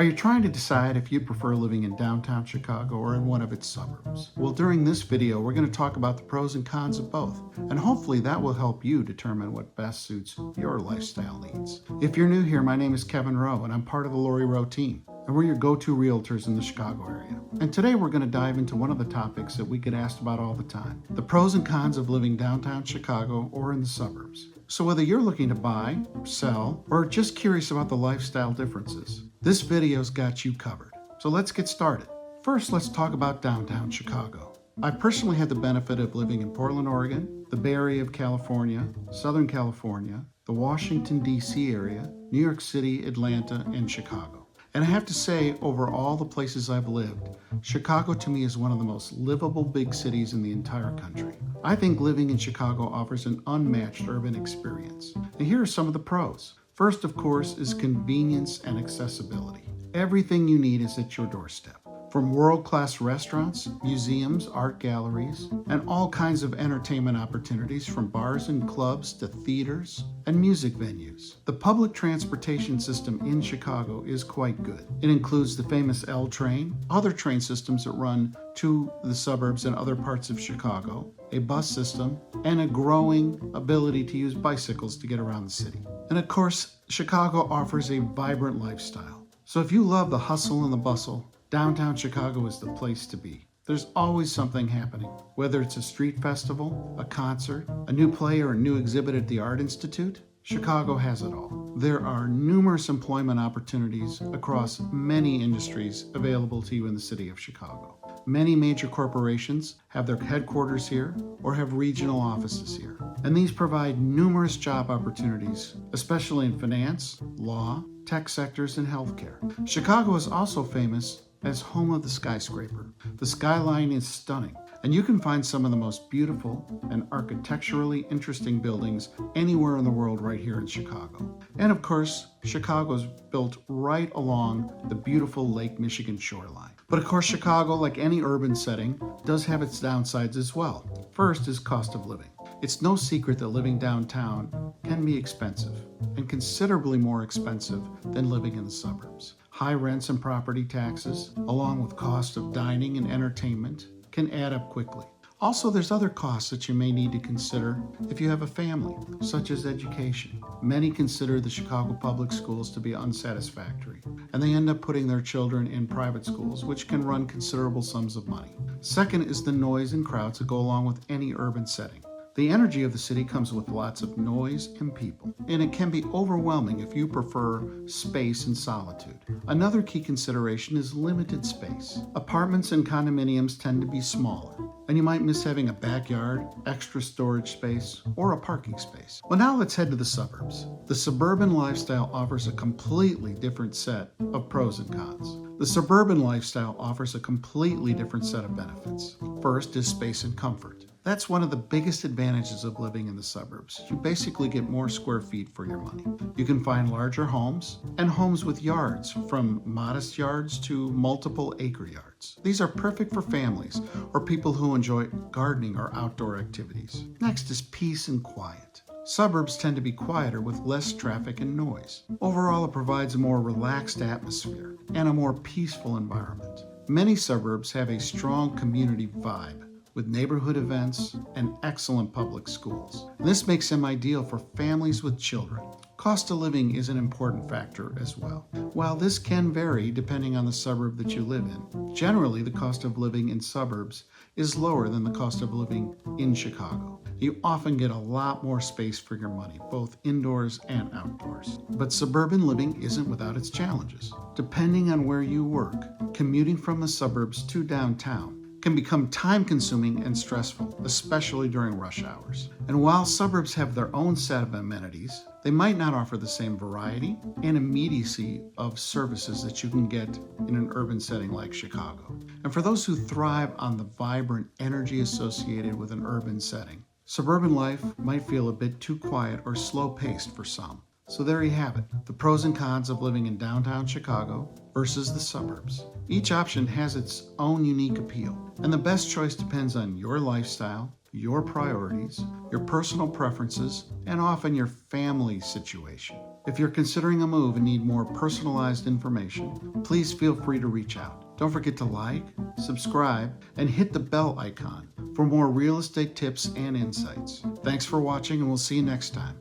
Are you trying to decide if you prefer living in downtown Chicago or in one of its suburbs? Well, during this video, we're going to talk about the pros and cons of both, and hopefully that will help you determine what best suits your lifestyle needs. If you're new here, my name is Kevin Rowe, and I'm part of the Lori Rowe Team, and we're your go-to realtors in the Chicago area. And today we're going to dive into one of the topics that we get asked about all the time, the pros and cons of living downtown Chicago or in the suburbs. So whether you're looking to buy, sell, or just curious about the lifestyle differences, this video's got you covered. So let's get started. First, let's talk about downtown Chicago. I personally had the benefit of living in Portland, Oregon, the Bay Area of California, Southern California, the Washington, D.C. area, New York City, Atlanta, and Chicago. And I have to say, over all the places I've lived, Chicago to me is one of the most livable big cities in the entire country. I think living in Chicago offers an unmatched urban experience. And here are some of the pros. First, of course, is convenience and accessibility. Everything you need is at your doorstep. From world-class restaurants, museums, art galleries, and all kinds of entertainment opportunities from bars and clubs to theaters and music venues. The public transportation system in Chicago is quite good. It includes the famous L train, other train systems that run to the suburbs and other parts of Chicago, a bus system, and a growing ability to use bicycles to get around the city. And of course, Chicago offers a vibrant lifestyle. So if you love the hustle and the bustle, downtown Chicago is the place to be. There's always something happening, whether it's a street festival, a concert, a new play, or a new exhibit at the Art Institute. Chicago has it all. There are numerous employment opportunities across many industries available to you in the city of Chicago. Many major corporations have their headquarters here or have regional offices here. And these provide numerous job opportunities, especially in finance, law, tech sectors, and healthcare. Chicago is also famous as home of the skyscraper. The skyline is stunning, and you can find some of the most beautiful and architecturally interesting buildings anywhere in the world right here in Chicago. And of course, Chicago is built right along the beautiful Lake Michigan shoreline. But of course, Chicago, like any urban setting, does have its downsides as well. First is cost of living. It's no secret that living downtown can be expensive, and considerably more expensive than living in the suburbs. High rents and property taxes, along with cost of dining and entertainment, can add up quickly. Also, there's other costs that you may need to consider if you have a family, such as education. Many consider the Chicago public schools to be unsatisfactory, and they end up putting their children in private schools, which can run considerable sums of money. Second is the noise and crowds that go along with any urban setting. The energy of the city comes with lots of noise and people, and it can be overwhelming if you prefer space and solitude. Another key consideration is limited space. Apartments and condominiums tend to be smaller, and you might miss having a backyard, extra storage space, or a parking space. Well, now let's head to the suburbs. The suburban lifestyle offers a completely different set of pros and cons. The suburban lifestyle offers a completely different set of benefits. First is space and comfort. That's one of the biggest advantages of living in the suburbs. You basically get more square feet for your money. You can find larger homes and homes with yards, from modest yards to multiple acre yards. These are perfect for families or people who enjoy gardening or outdoor activities. Next is peace and quiet. Suburbs tend to be quieter with less traffic and noise. Overall, it provides a more relaxed atmosphere and a more peaceful environment. Many suburbs have a strong community vibe, with neighborhood events and excellent public schools. And this makes them ideal for families with children. Cost of living is an important factor as well. While this can vary depending on the suburb that you live in, generally the cost of living in suburbs is lower than the cost of living in Chicago. You often get a lot more space for your money, both indoors and outdoors. But suburban living isn't without its challenges. Depending on where you work, commuting from the suburbs to downtown can become time-consuming and stressful, especially during rush hours. And while suburbs have their own set of amenities, they might not offer the same variety and immediacy of services that you can get in an urban setting like Chicago. And for those who thrive on the vibrant energy associated with an urban setting, suburban life might feel a bit too quiet or slow-paced for some. So there you have it, the pros and cons of living in downtown Chicago versus the suburbs. Each option has its own unique appeal, and the best choice depends on your lifestyle, your priorities, your personal preferences, and often your family situation. If you're considering a move and need more personalized information, please feel free to reach out. Don't forget to like, subscribe, and hit the bell icon for more real estate tips and insights. Thanks for watching, and we'll see you next time.